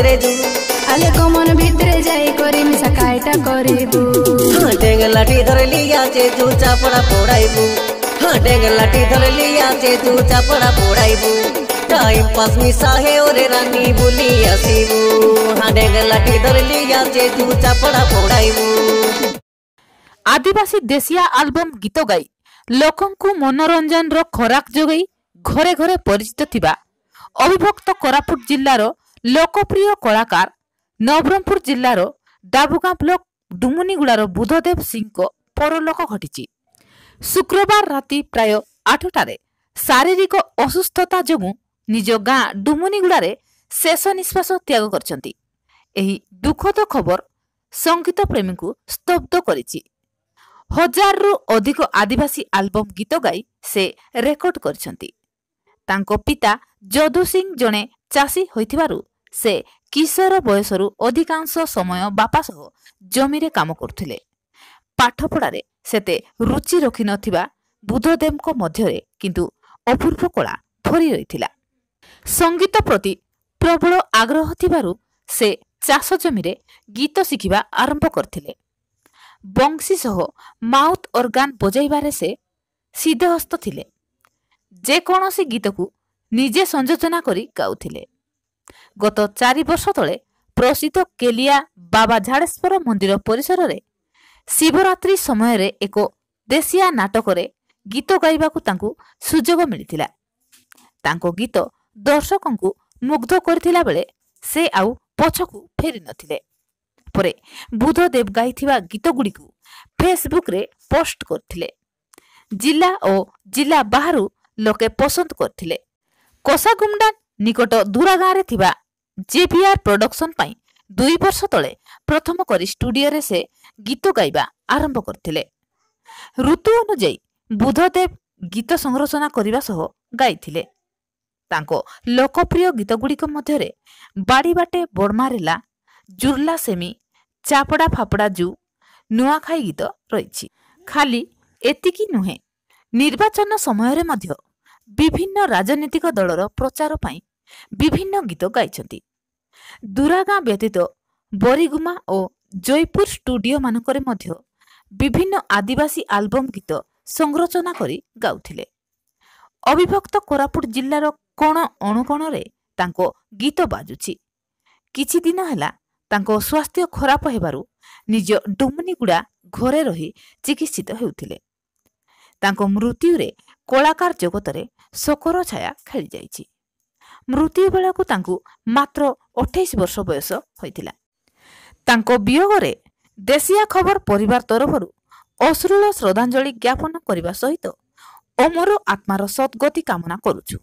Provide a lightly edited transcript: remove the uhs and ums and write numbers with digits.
भितरे जू आले कमन भितरे जाई करी मिसा कायटा करिबू डेंग लाठी धर लिया जे जू चापड़ा पोड़ाइबू डेंग लाठी धर लिया जे जू चापड़ा पोड़ाइबू टाइम पास मिसा है ओरे रानी बुली आसीबू डेंग लाठी धर लिया जे जू चापड़ा पोड़ाइबू। आदिवासी देशिया आल्बम गीत गाई लोकंकु मनोरंजन रो खोराक जोगई घरे घरे परिचित थिबा अविभक्त कोरापुट जिल्लार लोकप्रिय कलाकार नवरंगपुर जिल्लार डाबुगां ब्लॉक डुमुनिगुड़ार बुधदेव सिंह को परलोक घटी। शुक्रवार राति प्राय 8टारे शारीरिक असुस्थता जोगु निज गां डुमुनिगुड़ारे शेष निश्वास त्याग करछंती। एही दुखद खबर संगीत प्रेमी को स्तब्ध करिछि। 1000 रु अधिक आदिवासी आल्बम गीत गाई से रेकर्ड करछंती। तांको पिता जदू सिंह जणे चाषी होइथिबारु से किशोर बयसरु अधिकांश समय बापा सह जमीरे काम करथिले। पाठ पढ़ारे सेते रुचि रखि नथिबा बुधदेवको मध्यरे किंतु अपूर्व कला भरी रहिथिला। संगीत प्रति प्रबल आग्रह थिबारु से चाष जमीरे गीत शिखिबा आरंभ करथिले। बंशी सह माउथ ऑर्गन बजाइबारे से सिद्धहस्त थिले। जे कोनोसी गीत को निजे संयोजना करी गाउथिले। गत 4 वर्ष तले प्रसिद्ध केलिया बाबा झाड़ेश्वर मंदिर परिसर रे शिवरात्रि समय रे एक देशिया नाटक रे गीत गाइबाकू तांकू सुजोग मिलिथिला। तांको गीत दर्शकंकू मुग्ध करथिला बेले से आउ पछकू फेरी नथिले। परे बुधदेव गाइथिबा गीत गुडी को फेसबुक रे पोस्ट करथिले। जिला और जिला बाहरु लोके पसंद करथिले। कोसागुमडा निकट दूरा गाँ रे थिबा जेपीआर प्रोडक्शन पाई 2 वर्ष तले प्रथम करी स्टूडियो रे से गीत गाइबा आरंभ करथिले। ऋतु अनुଯାयी बुधदेव गीत संरचना करिबा सह गाइथिले। तांको लोकप्रिय गीत गुडिक मध्यरे बाड़ी बाटे बड़मारेला, जुर्ला सेमी, चापड़ा फापड़ा जू, नुआखाई गीत रहिछि। खाली एतिकी नुहे, निर्वाचन समय रे मध्य विभिन्न राजनीतिक दलर प्रचार पाई विभिन्न गीत गाइछंती। दुरागां व्यतीत बरीगुमा और जयपुर स्टूडियो मानकरे मध्य विभिन्न आदिवासी आल्बम गीत संरचना करी गाउथिले। अविभक्त कोरापुट जिल्लार कोण अणुकोण रे तांको गीत बाजुछि। किछि दिन हैला तांको स्वास्थ्य खराब हेबारु निज डुमुनिगुड़ा घरे रही चिकित्सित हेउथिले। तांको मृत्यु रे कलाकार जगत रे शोकर छाया खेली जाइछि। मृत्यु बेलाकू तांकू मात्र 28 वर्ष बयस होइथिला। तांको वियोग रे देशिया खबर परिवार तरफरु अश्रुल श्रद्धांजलि ज्ञापन करने सहित अमर आत्मार सद्गति कामना करुछु।